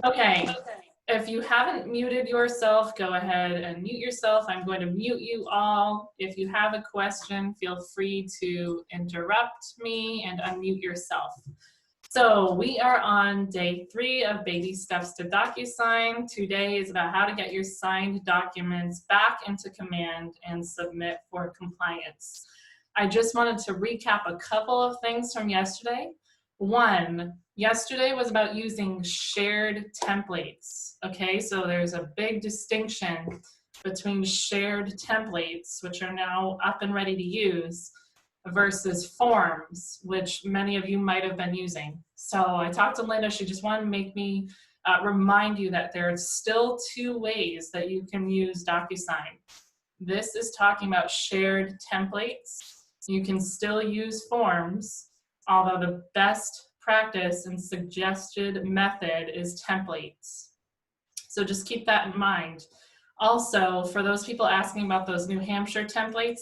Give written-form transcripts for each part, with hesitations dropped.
Okay, if you haven't muted yourself, go ahead and mute yourself. I'm going to mute you all. If you have a question, feel free to interrupt me and unmute yourself. So we are on day 3 of Baby Steps to DocuSign. Today is about how to get your signed documents back into Command and submit for compliance. I just wanted to recap a couple of things from yesterday. One, yesterday was about using shared templates. Okay, so there's a big distinction between shared templates, which are now up and ready to use, versus forms, which many of you might have been using. So I talked to Linda, she just wanted to make me remind you that there are still 2 ways that you can use DocuSign. This is talking about shared templates. You can still use forms, although the best practice and suggested method is templates. So just keep that in mind. Also, for those people asking about those New Hampshire templates,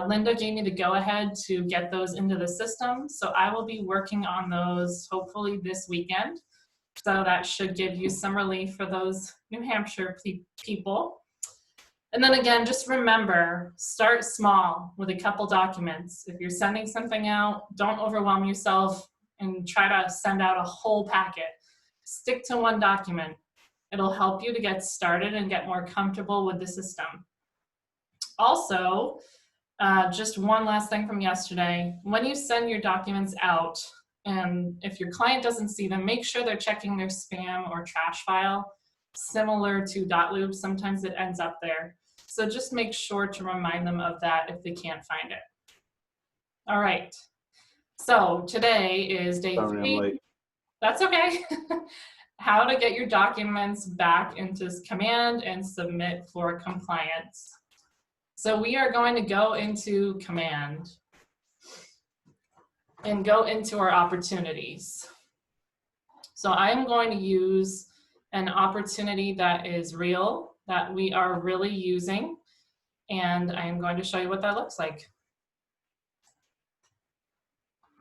Linda gave me the go-ahead to get those into the system, so I will be working on those hopefully this weekend. So that should give you some relief for those New Hampshire people. And then again, just remember, start small with a couple documents. If you're sending something out, don't overwhelm yourself and try to send out a whole packet. Stick to 1 document. It'll help you to get started and get more comfortable with the system. Also, just one last thing from yesterday. When you send your documents out, and if your client doesn't see them, make sure they're checking their spam or trash file. Similar to .loop, sometimes it ends up there. So just make sure to remind them of that if they can't find it. All right, so today is day 3. Sorry, I'm late. That's okay. How to get your documents back into Command and submit for compliance. So we are going to go into Command and go into our opportunities. So I am going to use an opportunity that is real, that we are really using, and I am going to show you what that looks like.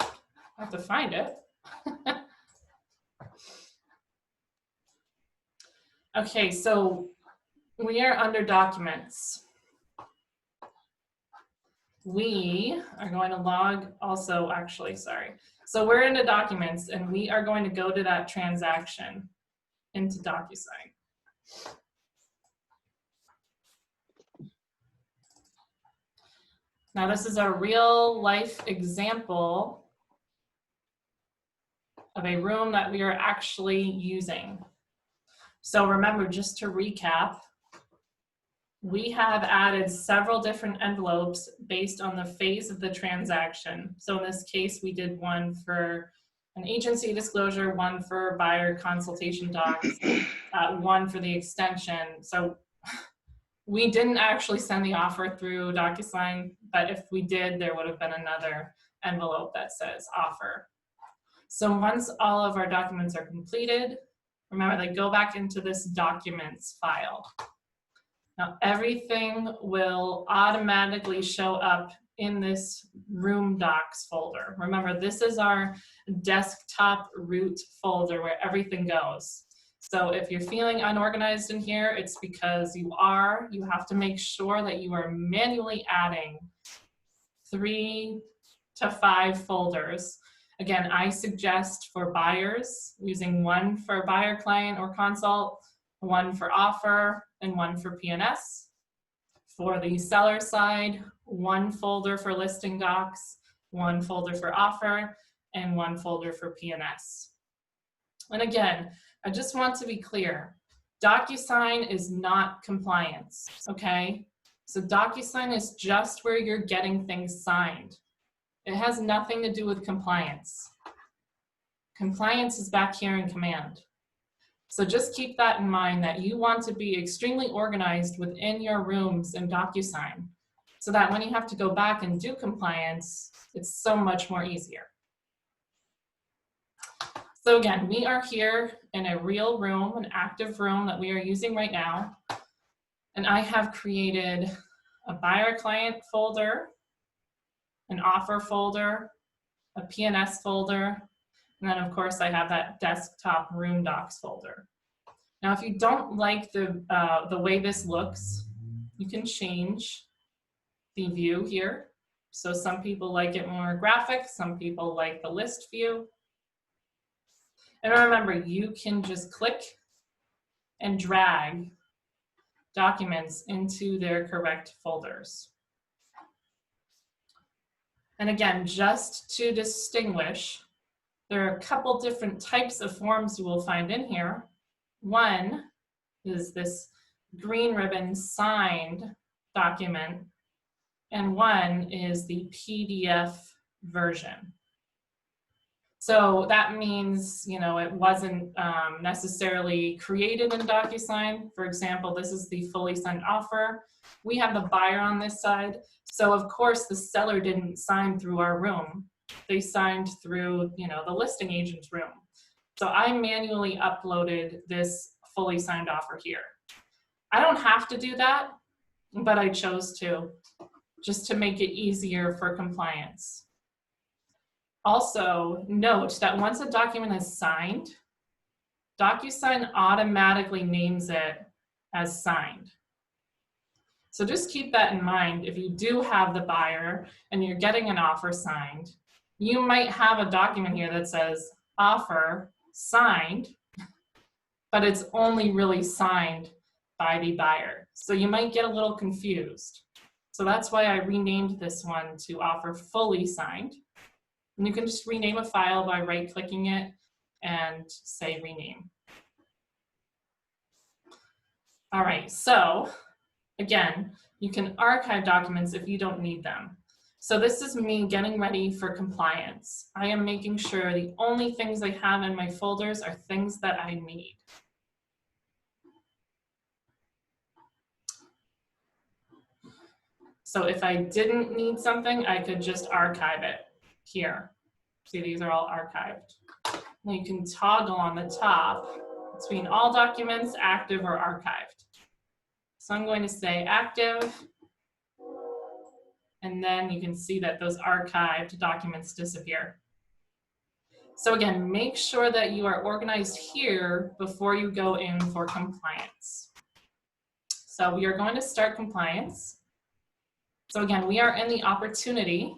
I have to find it. Okay, so we are under Documents. We are going to log also, actually, sorry. So we're into Documents, and we are going to go to that transaction into DocuSign. Now this is a real life example of a room that we are actually using. So remember, just to recap, we have added several different envelopes based on the phase of the transaction. So in this case, we did one for an agency disclosure, one for buyer consultation docs, one for the extension. So we didn't actually send the offer through DocuSign, but if we did, there would have been another envelope that says offer. So once all of our documents are completed, remember they go back into this documents file. Now everything will automatically show up in this room docs folder. Remember, this is our desktop root folder where everything goes. So if you're feeling unorganized in here, it's because you are. You have to make sure that you are manually adding 3 to 5 folders. Again, I suggest for buyers using 1 for buyer client or consult, 1 for offer, and 1 for P&S. For the seller side, 1 folder for listing docs, 1 folder for offer, and 1 folder for P&S. And again, I just want to be clear, DocuSign is not compliance, okay? So DocuSign is just where you're getting things signed. It has nothing to do with compliance. Compliance is back here in Command. So just keep that in mind, that you want to be extremely organized within your rooms in DocuSign, so that when you have to go back and do compliance, it's so much more easier. So again, we are here in a real room, an active room that we are using right now. And I have created a buyer client folder, an offer folder, a P&S folder, And then of course I have that desktop room docs folder. Now, if you don't like the way this looks, you can change the view here. So some people like it more graphic, some people like the list view. And remember, you can just click and drag documents into their correct folders. And again, just to distinguish, there are a couple different types of forms you will find in here. One is this green ribbon signed document, and one is the PDF version. So that means, you know, it wasn't necessarily created in DocuSign. For example, this is the fully signed offer. We have the buyer on this side. So of course the seller didn't sign through our room. They signed through, you know, the listing agent's room. So I manually uploaded this fully signed offer here. I don't have to do that, but I chose to, just to make it easier for compliance. Also, note that once a document is signed, DocuSign automatically names it as signed. So just keep that in mind. If you do have the buyer and you're getting an offer signed, you might have a document here that says offer signed, but it's only really signed by the buyer. So you might get a little confused. So that's why I renamed this one to offer fully signed. And you can just rename a file by right-clicking it and say rename. All right, so again, you can archive documents if you don't need them. So this is me getting ready for compliance. I am making sure the only things I have in my folders are things that I need. So if I didn't need something, I could just archive it here. See, these are all archived. Now you can toggle on the top between all documents, active or archived. So I'm going to say active, and then you can see that those archived documents disappear. So again, make sure that you are organized here before you go in for compliance. So we are going to start compliance. So again, we are in the opportunity,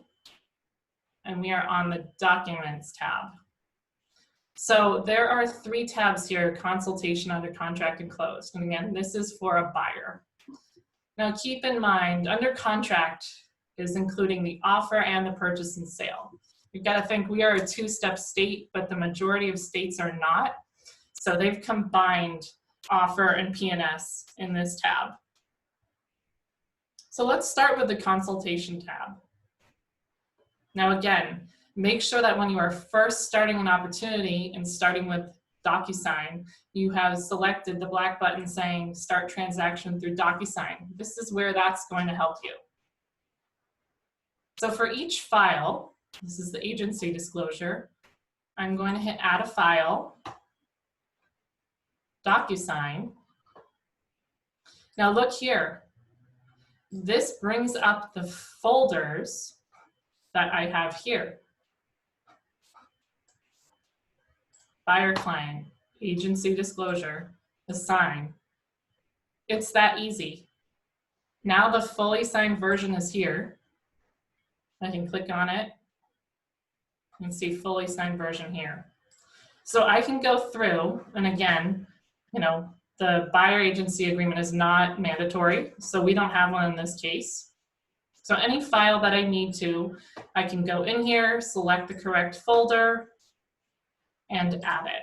and we are on the documents tab. So there are 3 tabs here: consultation, under contract, and closed. And again, this is for a buyer. Now keep in mind, under contract is including the offer and the purchase and sale. You've got to think we are a 2-step state, but the majority of states are not. So they've combined offer and P&S in this tab. So let's start with the consultation tab. Now again, make sure that when you are first starting an opportunity and starting with DocuSign, you have selected the black button saying start transaction through DocuSign. This is where that's going to help you. So for each file, this is the agency disclosure, I'm going to hit add a file, DocuSign. Now look here. This brings up the folders that I have here. Buyer client, agency disclosure, assign. It's that easy. Now the fully signed version is here. I can click on it and see fully signed version here. So I can go through, and again, you know, the buyer agency agreement is not mandatory, so we don't have one in this case. So any file that I need to, I can go in here, select the correct folder, and add it.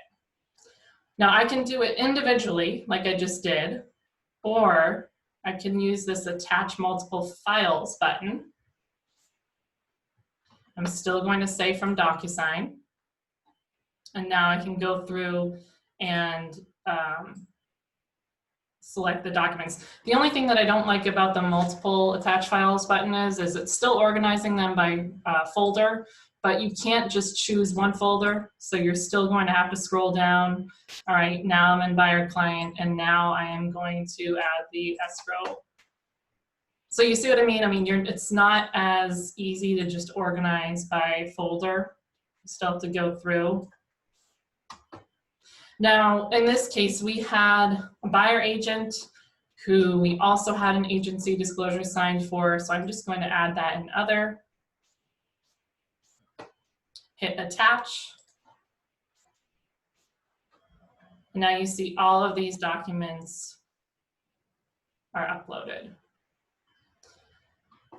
Now I can do it individually, like I just did, or I can use this attach multiple files button. I'm still going to say from DocuSign. And now I can go through and select the documents. The only thing that I don't like about the multiple attach files button is it's still organizing them by folder, but you can't just choose one folder. So you're still going to have to scroll down. All right, now I'm in buyer client, and now I am going to add the escrow. So you see what I mean? I mean, it's not as easy to just organize by folder. You still have to go through. Now, in this case, we had a buyer agent who we also had an agency disclosure signed for, so I'm just going to add that in other. Hit attach. And now you see all of these documents are uploaded.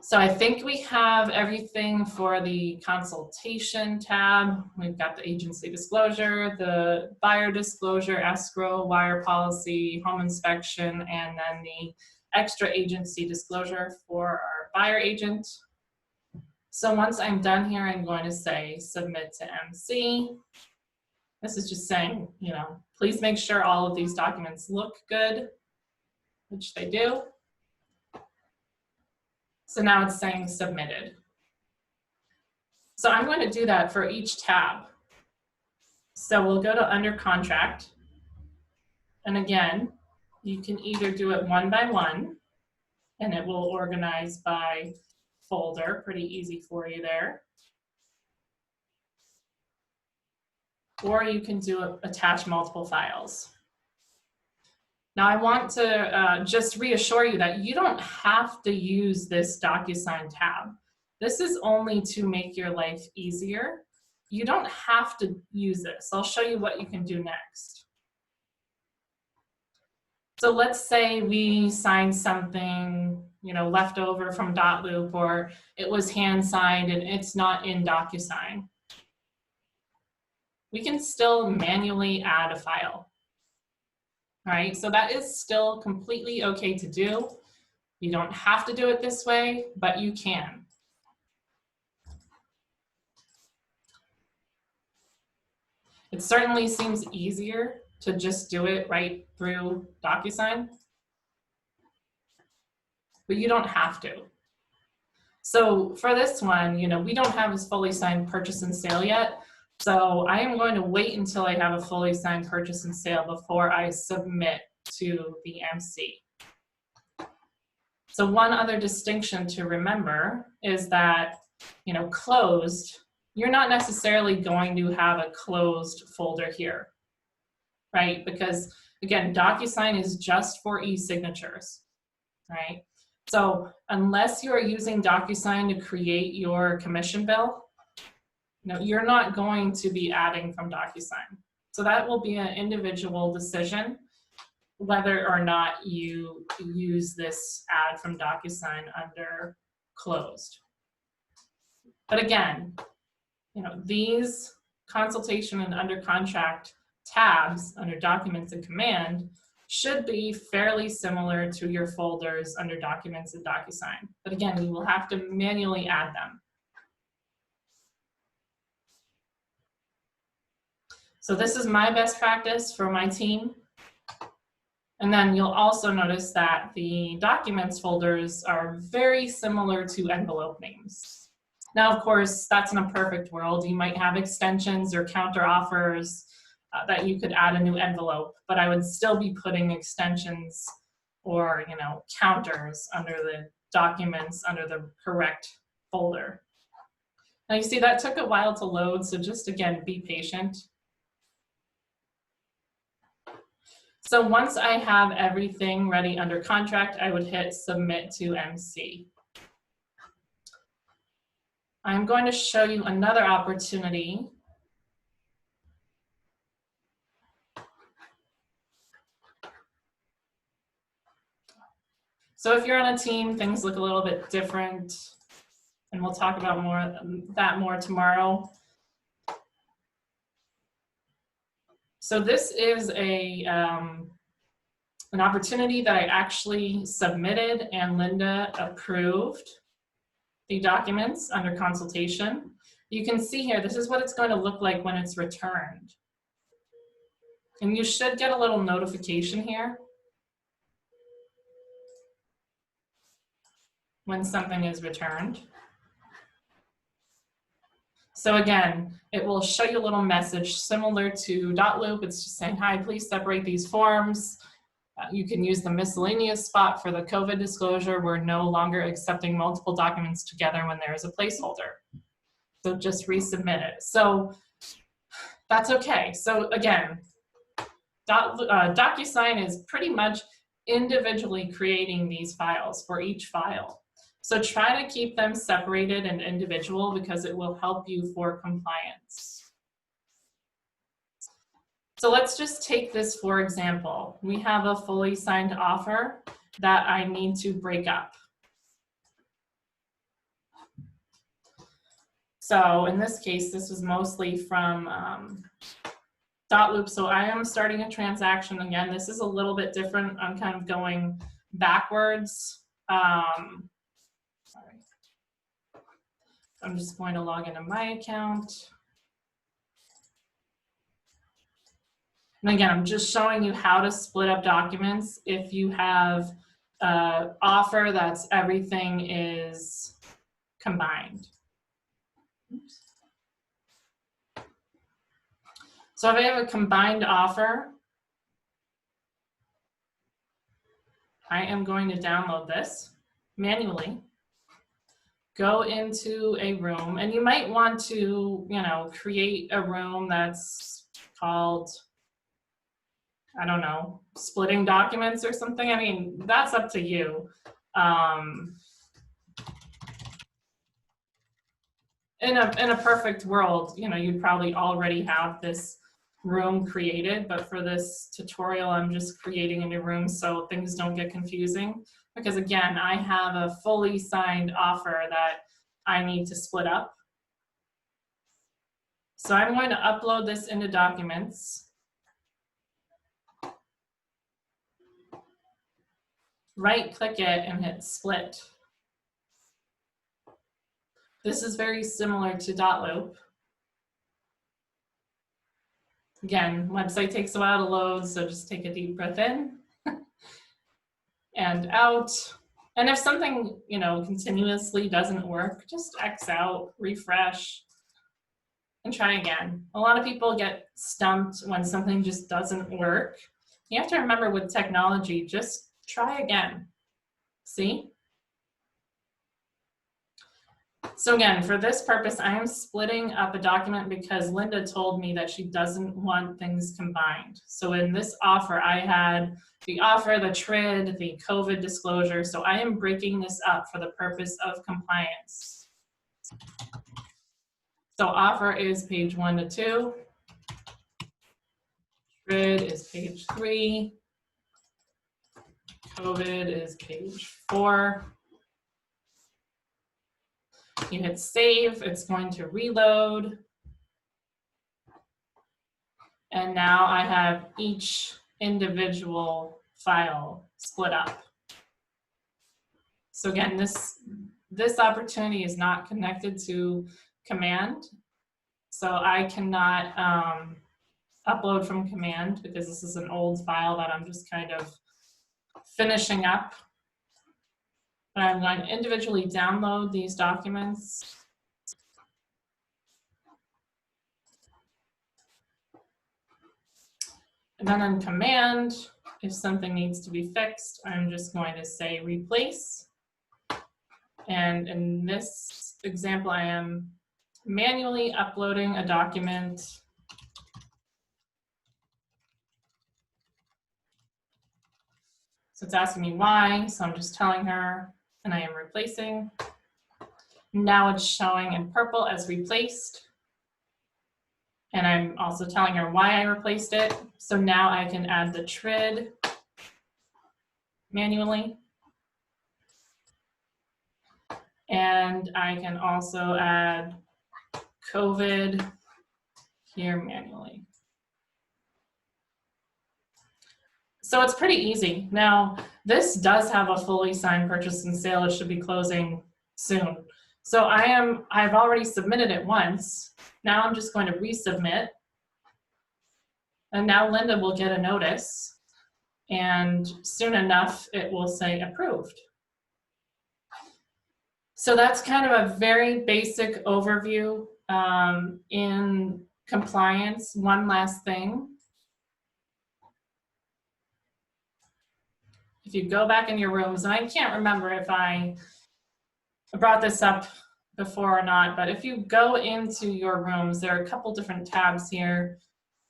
So I think we have everything for the consultation tab. We've got the agency disclosure, the buyer disclosure, escrow, wire policy, home inspection, and then the extra agency disclosure for our buyer agent. So once I'm done here, I'm going to say submit to MC. This is just saying, you know, please make sure all of these documents look good, which they do. So now it's saying submitted. So I'm going to do that for each tab. So we'll go to under contract. And again, you can either do it one by one, and it will organize by folder, pretty easy for you there. Or you can do it, attach multiple files. Now I want to just reassure you that you don't have to use this DocuSign tab. This is only to make your life easier. You don't have to use this. I'll show you what you can do next. So let's say we signed something, you know, left over from .loop, or it was hand signed and it's not in DocuSign. We can still manually add a file. All right, so that is still completely okay to do. You don't have to do it this way, but you can. It certainly seems easier to just do it right through DocuSign, but you don't have to. So for this one, you know, we don't have a fully signed purchase and sale yet. So I am going to wait until I have a fully signed purchase and sale before I submit to the MC. So one other distinction to remember is that, you know, closed, you're not necessarily going to have a closed folder here, right? Because again, DocuSign is just for e-signatures, right? So unless you are using DocuSign to create your commission bill, no, you're not going to be adding from DocuSign. So that will be an individual decision whether or not you use this add from DocuSign under closed. But again, you know, these consultation and under contract tabs under documents and command should be fairly similar to your folders under documents and DocuSign. But again, you will have to manually add them. So this is my best practice for my team. And then you'll also notice that the documents folders are very similar to envelope names. Now, of course, that's in a perfect world. You might have extensions or counter offers that you could add a new envelope, but I would still be putting extensions or, you know, counters under the documents under the correct folder. Now you see that took a while to load, so just again, be patient. So once I have everything ready under contract, I would hit submit to MC. I'm going to show you another opportunity. So if you're on a team, things look a little bit different, and we'll talk about more tomorrow. So this is an opportunity that I actually submitted and Linda approved the documents under consultation. You can see here, this is what it's going to look like when it's returned. And you should get a little notification here when something is returned. So again, it will show you a little message similar to .loop. It's just saying, hi, please separate these forms. You can use the miscellaneous spot for the COVID disclosure. We're no longer accepting multiple documents together when there is a placeholder. So just resubmit it. So that's okay. So again, DocuSign is pretty much individually creating these files for each file. So try to keep them separated and individual because it will help you for compliance. So let's just take this for example. We have a fully signed offer that I need to break up. So in this case, this was mostly from Dotloop. So I am starting a transaction again. This is a little bit different. I'm kind of going backwards. Sorry. I'm just going to log into my account. And again, I'm just showing you how to split up documents if you have an offer that's everything is combined. Oops. So if I have a combined offer, I am going to download this manually. Go into a room, and you might want to, create a room that's called, I don't know, splitting documents or something. I mean, that's up to you. In a perfect world, you'd probably already have this room created, but for this tutorial, I'm just creating a new room so things don't get confusing. Because again, I have a fully signed offer that I need to split up. So I'm going to upload this into documents. Right click it and hit split. This is very similar to Dotloop. Again, website takes a while to load, so just take a deep breath in and out. And if something, continuously doesn't work, just X out, refresh, and try again. A lot of people get stumped when something just doesn't work. You have to remember with technology, just try again. See? So again, for this purpose, I am splitting up a document because Linda told me that she doesn't want things combined. So in this offer, I had the offer, the TRID, the COVID disclosure. So I am breaking this up for the purpose of compliance. So offer is page 1 to 2. TRID is page 3. COVID is page 4. You hit save, it's going to reload. And now I have each individual file split up. So again, this opportunity is not connected to command. So I cannot upload from command because this is an old file that I'm just kind of finishing up. But I'm going to individually download these documents. And then on command, if something needs to be fixed, I'm just going to say replace. And in this example, I am manually uploading a document. So it's asking me why, so I'm just telling her, and I am replacing. Now it's showing in purple as replaced. And I'm also telling her why I replaced it. So now I can add the TRID manually. And I can also add COVID here manually. So it's pretty easy. Now, this does have a fully signed purchase and sale. It should be closing soon. So I've already submitted it once. Now I'm just going to resubmit. And now Linda will get a notice. And soon enough, it will say approved. So that's kind of a very basic overview in compliance. One last thing. If you go back in your rooms, and I can't remember if I brought this up before or not, but if you go into your rooms, there are a couple different tabs here.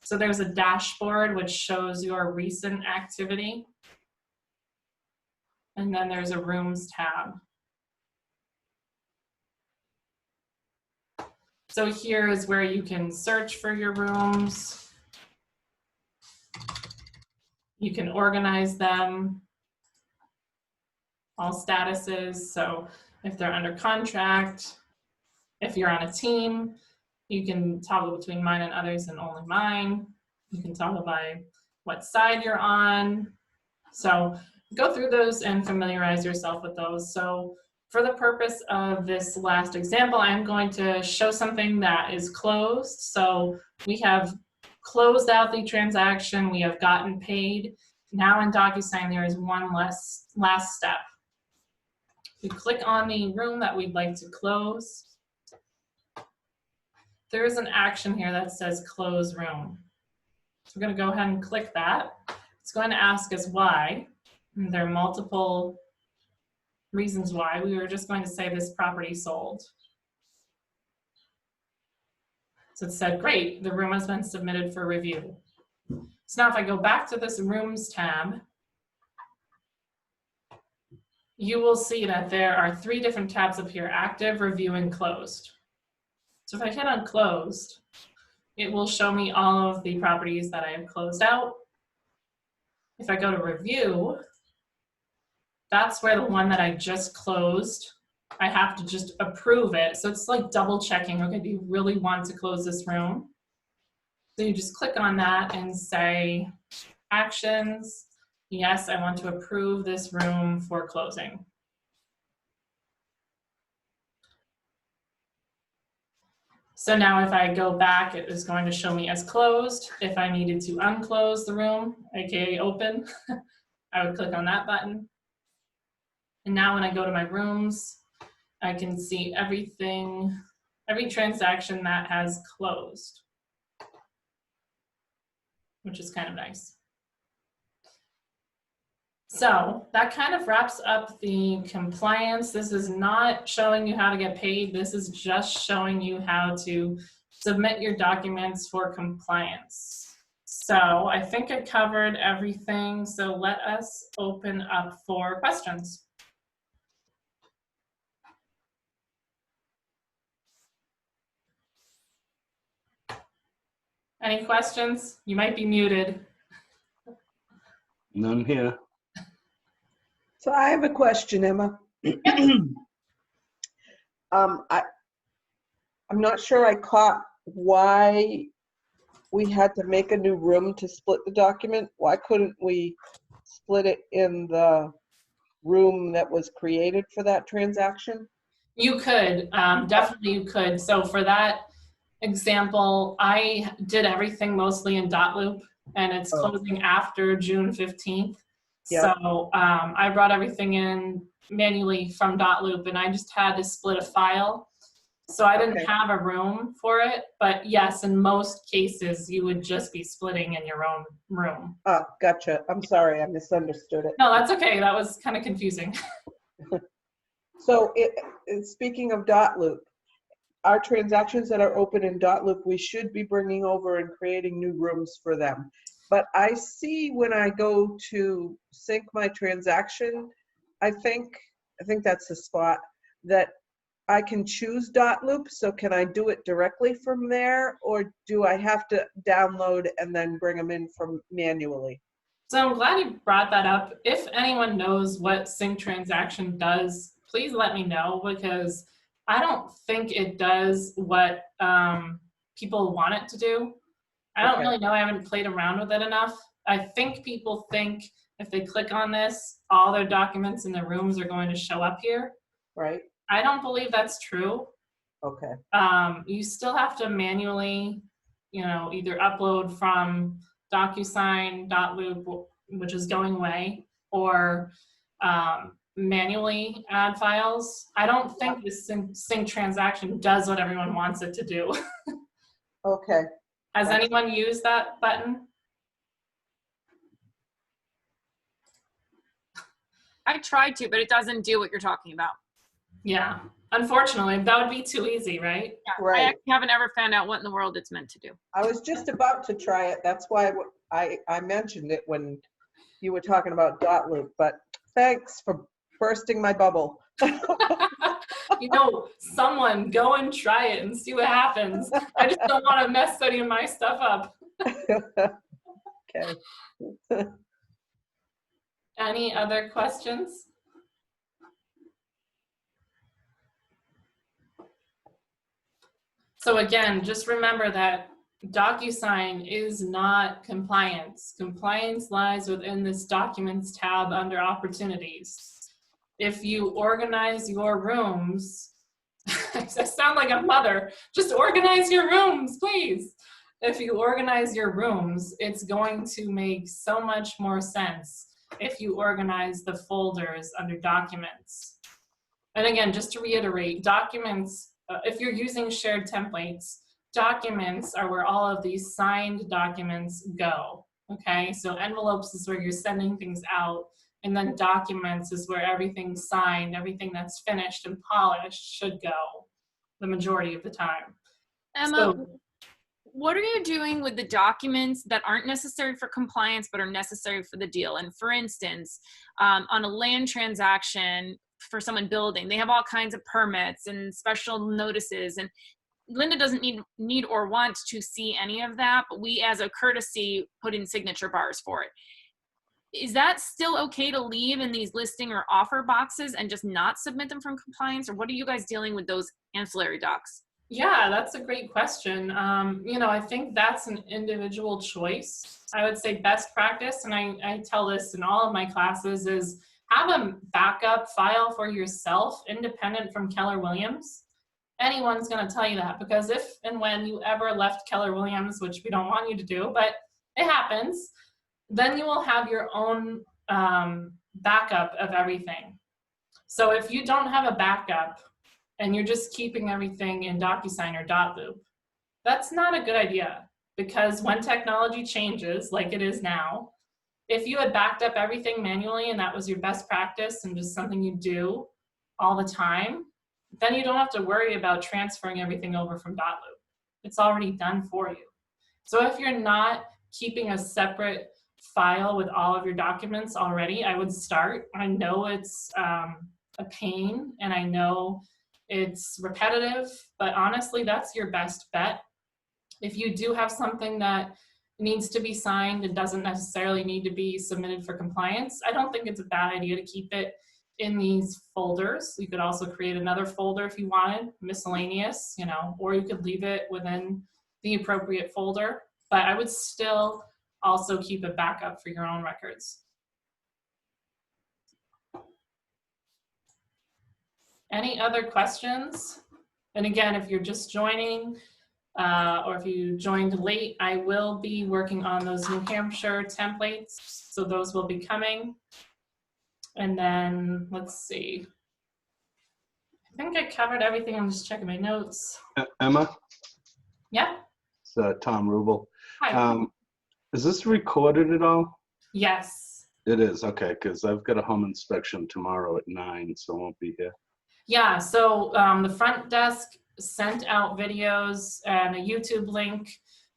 So there's a dashboard which shows your recent activity. And then there's a rooms tab. So here is where you can search for your rooms. You can organize them, all statuses. So if they're under contract, if you're on a team, you can toggle between mine and others and only mine. You can toggle by what side you're on. So go through those and familiarize yourself with those. So for the purpose of this last example, I'm going to show something that is closed. So we have closed out the transaction. We have gotten paid. Now in DocuSign, there is one last step. We click on the room that we'd like to close. There is an action here that says close room. So we're going to go ahead and click that. It's going to ask us why. And there are multiple reasons why. We were just going to say this property sold. So it said, great, the room has been submitted for review. So now if I go back to this rooms tab, you will see that there are 3 different tabs up here: active, review, and closed. So if I hit on closed, it will show me all of the properties that I have closed out. If I go to review, that's where the one that I just closed, I have to just approve it. So it's like double checking, okay, do you really want to close this room? So you just click on that and say, actions, yes, I want to approve this room for closing. So now if I go back, it is going to show me as closed. If I needed to unclose the room, aka open, I would click on that button. And now when I go to my rooms, I can see everything, every transaction that has closed, which is kind of nice. So that kind of wraps up the compliance. This is not showing you how to get paid. This is just showing you how to submit your documents for compliance. So I think I covered everything. So let us open up for questions. Any questions? You might be muted. None here. So I have a question, Emma. I'm not sure I caught why we had to make a new room to split the document. Why couldn't we split it in the room that was created for that transaction? You could, definitely you could. So for that example, I did everything mostly in Dotloop, and it's closing after June 15th. Yep. So I brought everything in manually from Dotloop, and I just had to split a file. So I didn't have a room for it, but yes, in most cases, you would just be splitting in your own room. Oh, gotcha. I'm sorry, I misunderstood it. No, that's okay. That was kind of confusing. So speaking of Dotloop, our transactions that are open in Dotloop, we should be bringing over and creating new rooms for them. But I see when I go to sync my transaction, I think that's the spot that I can choose Dotloop. So can I do it directly from there, or do I have to download and then bring them in from manually? So I'm glad you brought that up. If anyone knows what sync transaction does, please let me know, because I don't think it does what people want it to do. I don't really know. I haven't played around with it enough. I think people think if they click on this, all their documents in their rooms are going to show up here. Right. I don't believe that's true. Okay. You still have to manually, either upload from DocuSign, Dotloop, which is going away, or manually add files. I don't think this sync transaction does what everyone wants it to do. Okay. Has anyone used that button? I tried to, but it doesn't do what you're talking about. Yeah. Unfortunately, that would be too easy, right? Yeah, I Right. actually haven't ever found out what in the world it's meant to do. I was just about to try it. That's why I mentioned it when you were talking about dot loop, but thanks for bursting my bubble. You know, someone go and try it and see what happens. I just don't want to mess any of my stuff up. Okay. Any other questions? So again, just remember that DocuSign is not compliance. Compliance lies within this Documents tab under Opportunities. If you organize your rooms, I sound like a mother, just organize your rooms, please. If you organize your rooms, it's going to make so much more sense if you organize the folders under Documents. And again, just to reiterate, Documents, if you're using shared templates, Documents are where all of these signed documents go, okay? So envelopes is where you're sending things out, and then Documents is where everything's signed, everything that's finished and polished should go the majority of the time. Emma, So, what are you doing with the documents that aren't necessary for compliance but are necessary for the deal? And for instance, on a land transaction for someone building, they have all kinds of permits and special notices, and Linda doesn't need or want to see any of that, but we as a courtesy put in signature bars for it. Is that still okay to leave in these listing or offer boxes and just not submit them from compliance? Or what are you guys dealing with those ancillary docs? yeah, that's a great question. You know, I think that's an individual choice. I would say best practice, and I tell this in all of my classes, is have a backup file for yourself independent from Keller Williams. Anyone's going to tell you that, because if and when you ever left Keller Williams, which we don't want you to do, but it happens, then you will have your own backup of everything. So if you don't have a backup and you're just keeping everything in DocuSign or dotloop, that's not a good idea, because when technology changes like it is now, if you had backed up everything manually and that was your best practice and just something you do all the time, then you don't have to worry about transferring everything over from dotloop. It's already done for you. So if you're not keeping a separate file with all of your documents already, I would start. I know it's a pain, and I know it's repetitive, but honestly, that's your best bet. If you do have something that needs to be signed and doesn't necessarily need to be submitted for compliance, I don't think it's a bad idea to keep it in these folders. You could also create another folder if you wanted, miscellaneous, you know, or you could leave it within the appropriate folder, but I would still also keep a backup for your own records. Any other questions? And again, if you're just joining, or if you joined late, I will be working on those New Hampshire templates, so those will be coming. And then, let's see. I think I covered everything. I'm just checking my notes. Emma, Yeah? it's Tom Rubel. Hi. Is this recorded at all? Yes. It is, okay, because I've got a home inspection tomorrow at 9, so I won't be here. Yeah, so the front desk sent out videos and a YouTube link.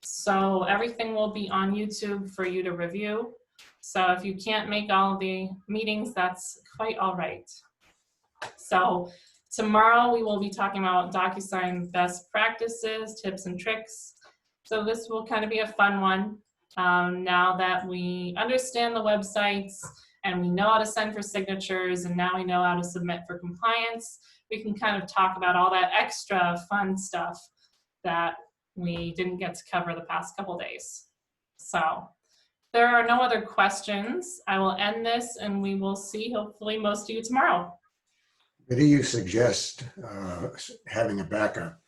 So everything will be on YouTube for you to review. So if you can't make all the meetings, that's quite all right. So tomorrow we will be talking about DocuSign best practices, tips and tricks. So this will kind of be a fun one. Now that we understand the websites and we know how to send for signatures, and now we know how to submit for compliance, we can kind of talk about all that extra fun stuff that we didn't get to cover the past couple days. So if there are no other questions, I will end this, and we will see hopefully most of you tomorrow. What do you suggest having a backup?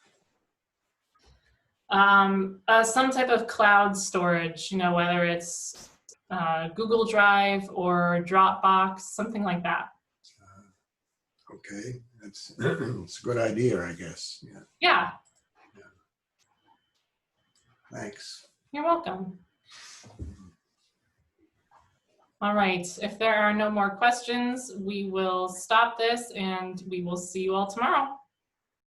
Some type of cloud storage, you know, whether it's Google Drive or Dropbox, something like that. Okay, that's it's a good idea, I guess. Yeah. Yeah, Thanks. you're welcome. All right, if there are no more questions, we will stop this and we will see you all tomorrow.